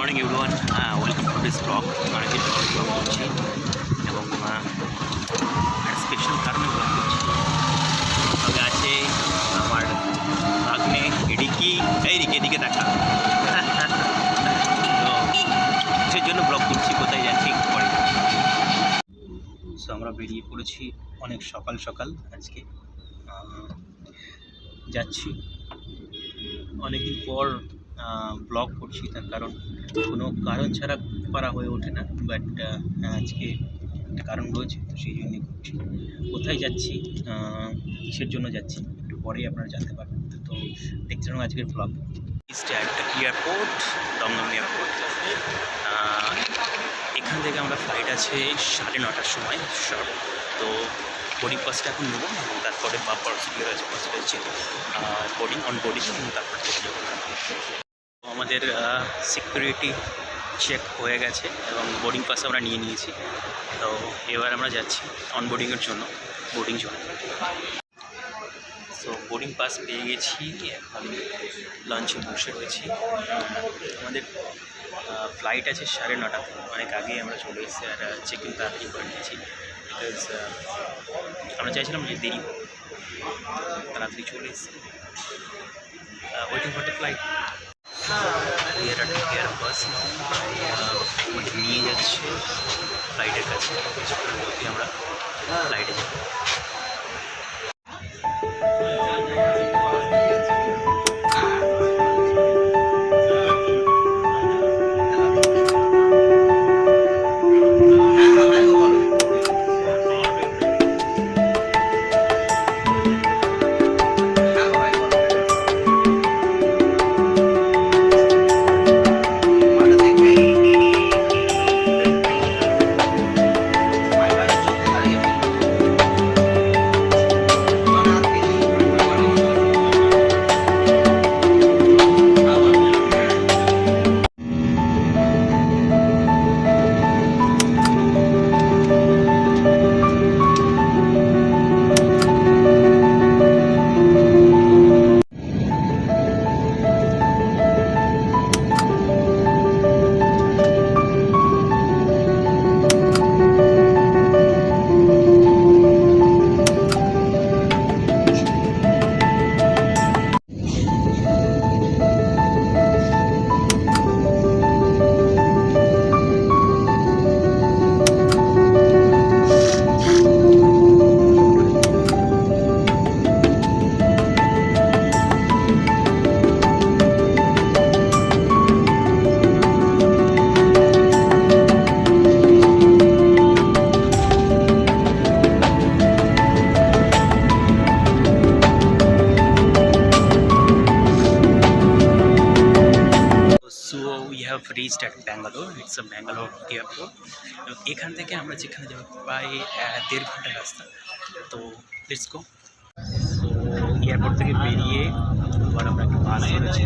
Morning everyone, welcome to this blog. অনেকদিন পর blog করছি এবং একটা স্পেশাল কারণে ব্লগ করছি। তবে আছে আমার ভাগ্নে রিকি। এই রিকি, এদিকে দেখা। তো কিসের জন্য ব্লগ করছি, কোথায় যাচ্ছি পরে। সো আমরা বেরিয়ে পড়েছি অনেক সকাল সকাল। আজকে যাচ্ছি, অনেকদিন পর ব্লগ করছি, তার কারণ কোনো কারণ ছাড়া করা হয়ে ওঠে না। বাট আজকে একটা কারণ রয়েছে, তো সেই জন্যই করছি। কোথায় যাচ্ছি, কিসের জন্য যাচ্ছি, একটু পরেই আপনারা জানতে পারবেন। তো দেখতে পারেন আজকের ব্লগ। Airport, Dumdum airport. এখান থেকে আমরা ফ্লাইট আছে 9:30টার সময় শর্ট। তো বোর্ডিং পাসটা এখন নেবো এবং তারপরে বা প্রসিডিওর আছে, বোর্ডিং এবং তারপর চলে যাবো। তো আমাদের সিকিউরিটি চেক হয়ে গেছে এবং বোর্ডিং পাস আমরা নিয়ে নিয়েছি। তো এবার আমরা যাচ্ছি অনবোর্ডিংয়ের জন্য, বোর্ডিং জন্য। সো বোর্ডিং পাস পেয়ে গেছি, এখন লাঞ্চে বসে রয়েছি। আমাদের ফ্লাইট আছে 9:30, অনেক আগেই আমরা চলে এসেছি আর চেক ইন তাড়াতাড়ি করে নিয়েছি। বিকজ আমরা চাইছিলাম যে দেরি হোক, তাড়াতাড়ি চলে এসেছি। Waiting for the flight. Bus আমাদের নিয়ে যাচ্ছে ফ্লাইটের কাছে, আমরা ফ্লাইটে যাব। Reached at Bangalore. It's a Bangalore airport. এবং এখান থেকে আমরা যেখানে যাবো প্রায় 1.5 ঘন্টা রাস্তা। তো লেটস গো। তো এয়ারপোর্ট থেকে বেরিয়ে এবার আমরা একটা বাস ধরেছি।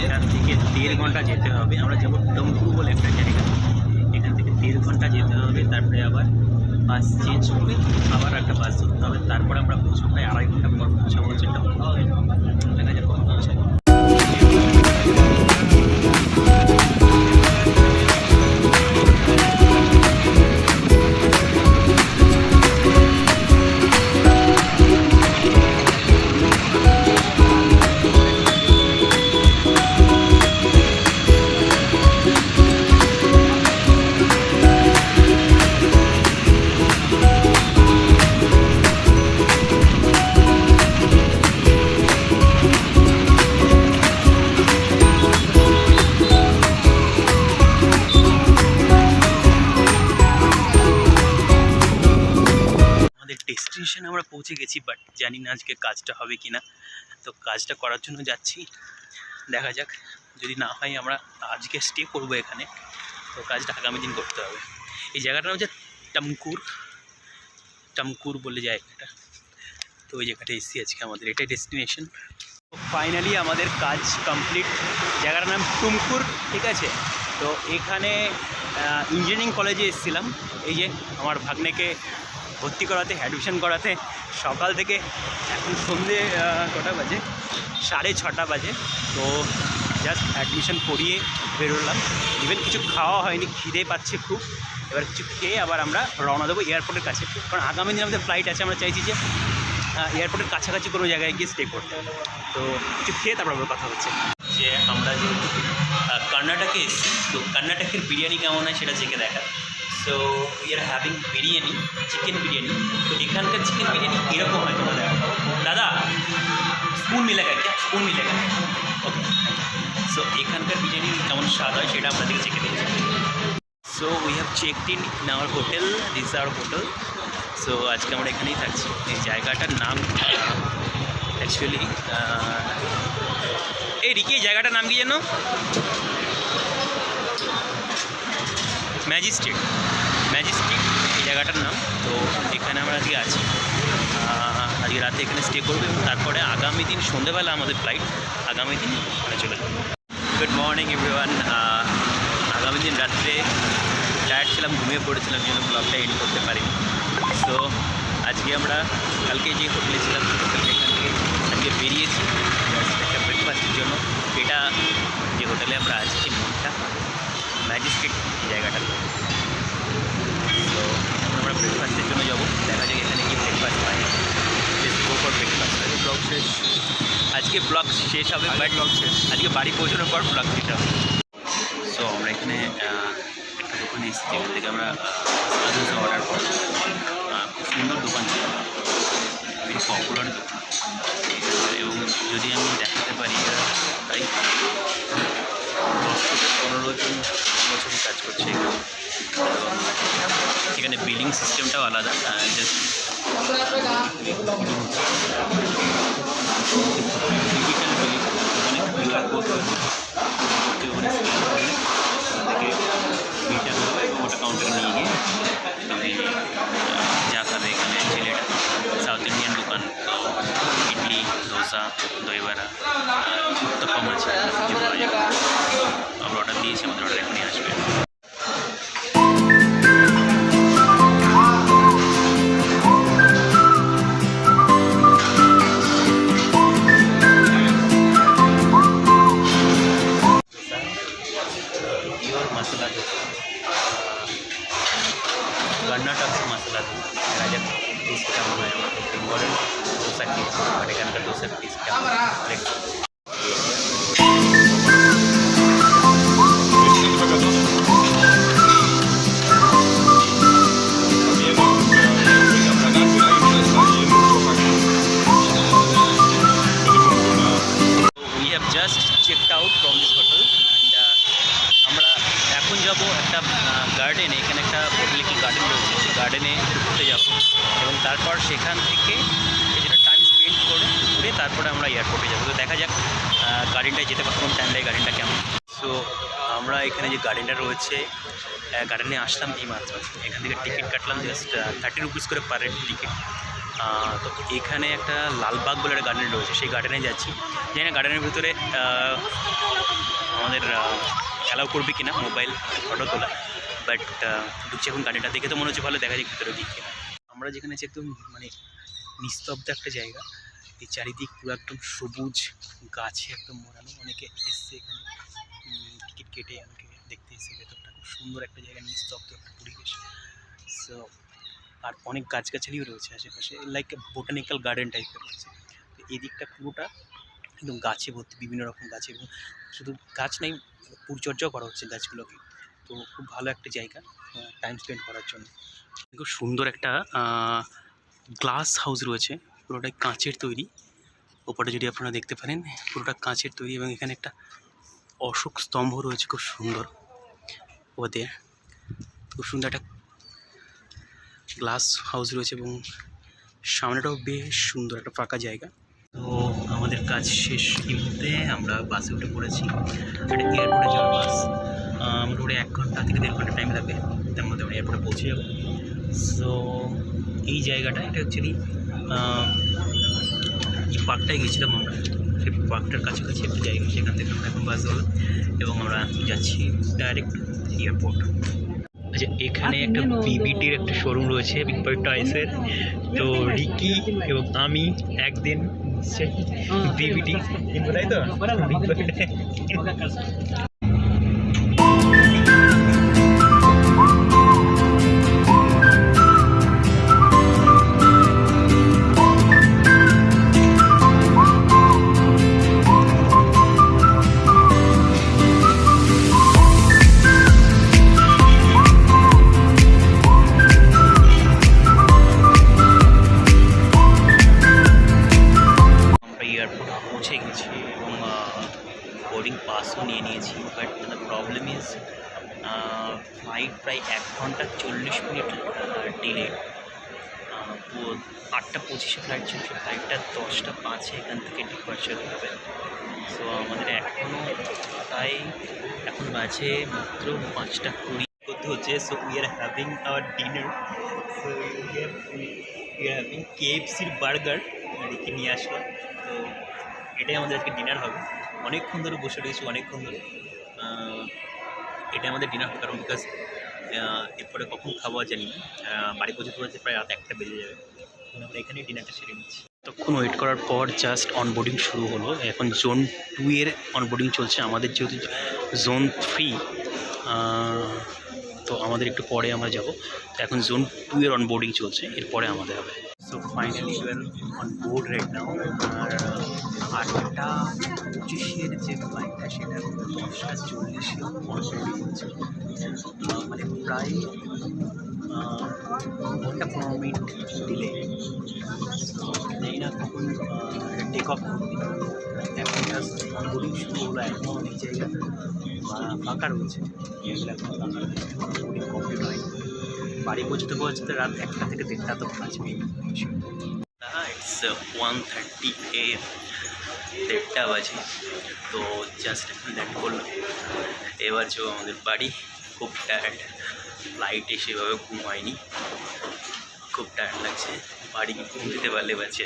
এখান থেকে 1.5 ঘন্টা যেতে হবে। আমরা যাবো টুমকুর বলে একটা জায়গা, এখান থেকে 1.5 ঘন্টা যেতে হবে। তারপরে আবার বাস চেঞ্জ করে আবার একটা বাস ধরতে হবে। তারপরে আমরা পৌঁছাবো, প্রায় 2.5 ঘন্টা পর পৌঁছাবো হচ্ছে টুমকুর। দেখা যাক কখন পৌঁছাই। ডেস্টিনেশনে আমরা পৌঁছে গেছি, বাট জানি না আজকে কাজটা হবে কি না। তো কাজটা করার জন্য যাচ্ছি, দেখা যাক। যদি না হয় আমরা আজকে স্টে করবো এখানে, তো কাজটা আগামী দিন করতে হবে। এই জায়গাটার নাম হচ্ছে টুমকুর বলে জায়গাটা। তো ওই জায়গাটা এসেছি আজকে, আমাদের এটাই ডেস্টিনেশন। তো ফাইনালি আমাদের কাজ কমপ্লিট। জায়গাটার নাম টুমকুর, ঠিক আছে। তো এখানে ইঞ্জিনিয়ারিং কলেজে এসেছিলাম, এই যে আমার ভাগ্নেকে ভর্তি করাতে, অ্যাডমিশন করাতে। সকাল থেকে এখন সন্ধ্যে কটা বাজে, 6:30 বাজে। তো জাস্ট অ্যাডমিশন করিয়ে বেরোলাম, ইভেন কিছু খাওয়া হয়নি, খিদে পাচ্ছে খুব। এবার কিছু খেয়ে আবার আমরা রওনা দেবো এয়ারপোর্টের কাছে, কারণ আগামী দিন আমাদের ফ্লাইট আছে। আমরা চাইছি যে এয়ারপোর্টের কাছাকাছি কোনো জায়গায় গিয়ে স্টে করতে। তো কিছু খেয়ে তারপর আবার কথা হচ্ছে। যে আমরা যেহেতু কর্ণাটকে এসেছি, তো কর্ণাটকের বিরিয়ানি কেমন হয় সেটা চেখে দেখা। So we are having biryani, chicken biryani. তো এখানকার চিকেন বিরিয়ানি এরকম হয়, তোমরা দেখো। দাদা স্পুন মিলেগা, স্পুন মিলেগা, ওকে। সো এখানকার বিরিয়ানি কেমন স্বাদ হয় সেটা আপনাদেরকে চেখে দিয়েছি। So we have checked in our hotel, this hour hotel. So আজকে আমরা এখানেই থাকছি। এই জায়গাটার নাম অ্যাকচুয়ালি এই রিকি, এই জায়গাটার নাম কি যেন? ম্যাজিস্ট্রেট, ম্যাজিস্ট্রেট এই জায়গাটার নাম। তো এখানে আমরা আজকে আছি, আজকে রাতে এখানে স্টে করবো এবং তারপরে আগামী দিন সন্ধ্যেবেলা আমাদের ফ্লাইট, আগামী দিন ওখানে চলে যাবো। Good morning everyone. আগামী দিন রাত্রে টায়ার্ড ছিলাম, ঘুমিয়ে পড়েছিলাম, যেন ব্লগটা এন্ড করতে পারিনি। সো আজকে আমরা কালকে যে হোটেলে ছিলাম হোটেল এখান থেকে আজকে বেরিয়েছি একটা ব্রেকফাস্টের জন্য। এটা যে হোটেলে আমরা আছি সেই মনটা ম্যাজিস্ট্রেট এই জায়গাটা। তো এখন আমরা ব্রেকফাস্টের জন্য যাবো, দেখা যাক এখানে কি ব্রেকফাস্ট পাই। ব্রেকফাস্ট আজকে ব্লগ শেষ, আজকে ব্লগ শেষ হবে, বাট ব্লগ শেষ আজকে বাড়ি পৌঁছানোর পর ব্লগ শেষ হবে। সো আমরা এখানে একটা দোকানে এসেছি, যেখান থেকে আমরা অর্ডার করছি। খুব সুন্দর দোকান ছিল, ভেরি পপুলার দোকান। এবং যদি আমি দেখাতে পারি, তাই 10-15 জন বছরই কাজ করছে এখানে। এখানে বিলিং সিস্টেমটাও আলাদা, জাস্ট ডিজিটাল বিলিং। ওখানে কিউআর কোড রয়েছে, ওখানে থেকে বিলটা করবে এবং ওটা কাউন্টারে নিয়ে গিয়ে তুমি যা খাবে। এখানে ছেলেটা সাউথ ইন্ডিয়ান দোকান, ইডলি, ধোসা, দই বড়া, উত্তপম আছে, যে পাওয়া যাবে। আমরা অর্ডার দিয়েছি, আমাদের অর্ডার এখনই আসবে। পিওর মশলা ধোসা, কর্ণাটক মশলা ধোসা। দেখা যাক টেস্ট কেমন হয়। আমার বেঙ্গলের ধোসা খেয়েছি, বাট এখানকার ধোসার টেস্ট কেমন দেখো। We have just checked out from this hotel and আমরা এখন যাব একটা গার্ডেনে। এখানে একটা বোটানিক্যাল গার্ডেন রয়েছে, সেই গার্ডেনে ঘুরতে যাব এবং তারপর সেখান থেকে কিছুটা টাইম স্পেন্ড করে ঘুরে তারপরে আমরা এয়ারপোর্টে যাবো। তো দেখা যাক গার্ডেনটায় যেতে পারবো, টাইম লাগে গার্ডেনটা কেমন। সো আমরা এখানে যে গার্ডেনটা রয়েছে, গার্ডেনে আসলাম এই মাত্র। এখান থেকে টিকিট কাটলাম জাস্ট 30 রুপিস করে পার হেড টিকিট। তো এখানে একটা লালবাগ বলে একটা গার্ডেন রয়েছে, সেই গার্ডেনে যাচ্ছি। জানি না গার্ডেনের ভিতরে আমাদের অ্যালাউ করবে কিনা মোবাইল ফটো তোলা, বাট ঢুকছে এখন। গার্ডেনটা দেখে তো মনে হচ্ছে ভালো, দেখা যাক ভিতরে দিকে। আমরা যেখানে আছি একদম মানে নিস্তব্ধ একটা জায়গা, এই চারিদিক পুরো একদম সবুজ গাছে একদম মোড়ানো। অনেকে এসছে এখানে টিকিট কেটে, অনেকে দেখতে এসছে ভেতরটা। খুব সুন্দর একটা জায়গা, নিস্তব্ধ একটা পরিবেশ। সো আর অনেক গাছগাছালিও রয়েছে আশেপাশে, লাইক বোটানিক্যাল গার্ডেন টাইপের রয়েছে। তো এই দিকটা পুরোটা একদম গাছে ভর্তি, বিভিন্ন রকম গাছ। এবং শুধু গাছ নেই, পরিচর্যাও করা হচ্ছে গাছগুলোকে। তো খুব ভালো একটা জায়গা টাইম স্পেন্ড করার জন্য। খুব সুন্দর একটা গ্লাস হাউস রয়েছে, পুরোটাই কাঁচের তৈরি। ওপরে যদি আপনারা দেখতে পারেন, পুরোটা কাঁচের তৈরি। এবং এখানে একটা অশোক স্তম্ভ রয়েছে, খুব সুন্দর। ওদের খুব সুন্দর একটা গ্লাস হাউস রয়েছে এবং সামনেটাও বেশ সুন্দর একটা ফাঁকা জায়গা। তো আমাদের কাজ শেষ এই মুহূর্তে আমরা বাসে উঠে পড়েছি। এটা এয়ারপোর্টে যাওয়ার বাস। মোটামুটি 1 ঘন্টা থেকে 1.5 ঘন্টা টাইম লাগবে, তার মধ্যে আমরা এয়ারপোর্টে পৌঁছে যাবো। সো এই জায়গাটা, এটা অ্যাকচুয়ালি যে পার্কটায় গেছিলাম আমরা, সেই পার্কটার কাছাকাছি একটা জায়গা। সেখান থেকে আমরা এখন বাস ধরলাম এবং আমরা যাচ্ছি ডাইরেক্ট এয়ারপোর্ট। আচ্ছা, এখানে একটা বিবিটির একটা শোরুম রয়েছে, বিগ বাই টয়েসের। তো রিকি এবং আমি একদিন আসছে বিবিটি বলাই তো এয়ারপোর্ট পৌঁছে গেছি এবং বোর্ডিং পাসও নিয়ে নিয়েছি but the problem is flight প্রায় 1 ঘন্টা 40 মিনিট ডিলে। 8টা 25-এ ফ্লাইট ছিল, সেই ফ্লাইটটা 10টা 5-এ এখান থেকে ডিপার্চার হবে। সো আমাদের এখনও প্রায় এখন বাজে মাত্র 5টা 20 করতে হচ্ছে। So we are having our dinner. So we are having KFC-র বার্গার রেখে নিয়ে আসলাম। তো এটাই আমাদের আজকে ডিনার হবে। অনেকক্ষণ ধরে বসে রয়েছি, অনেকক্ষণ ধরে এটাই আমাদের ডিনার হবে, কারণ বিকজ এরপরে কখন খাওয়া জানি না। বাড়ি পৌঁছতে পৌঁছতে প্রায় রাত 1টা বেজে যাবে। আমরা এখানেই ডিনারটা সেরে নিচ্ছি। তখন ওয়েট করার পর জাস্ট অনবোর্ডিং শুরু হলো। এখন জোন 2 এর অনবোর্ডিং চলছে, আমাদের যেহেতু জোন 3 তো আমাদের একটু পরে আমরা যাব। তো এখন জোন 2 এর অনবোর্ডিং চলছে, এরপরে আমাদের হবে। So finally you are on board right now. আর 8টা 25-এর যে ফ্লাইটটা সেটা 10টা 40-এ অনবোর্ডিং হচ্ছে, মানে প্রায় 1 ঘন্টা 15 মিনিট ডিলে। জানি না কখন টেক অফ করবে। এখন জাস্ট অনবোর্ডিং শুরু হলো, এখনও অনেক জায়গা ফাঁকা রয়েছে, এগুলো এখনও ফাঁকা রয়েছে, অনবোর্ডিং কমপ্লিট হয়নি। বাড়ি পৌঁছতে পৌঁছতে রাত 1টা থেকে 1:30 তো বাজবে। ইটস 1:30 AM, 1:30 বাজে। তো জাস্ট এখন ল্যান্ড করলাম, এবার যাবো আমাদের বাড়ি। খুব টায়ার্ড, ফ্লাইটে সেভাবে ঘুম হয়নি, খুব টায়ার্ড লাগছে। বাড়ি ঘুম দিতে পারলে বাজে।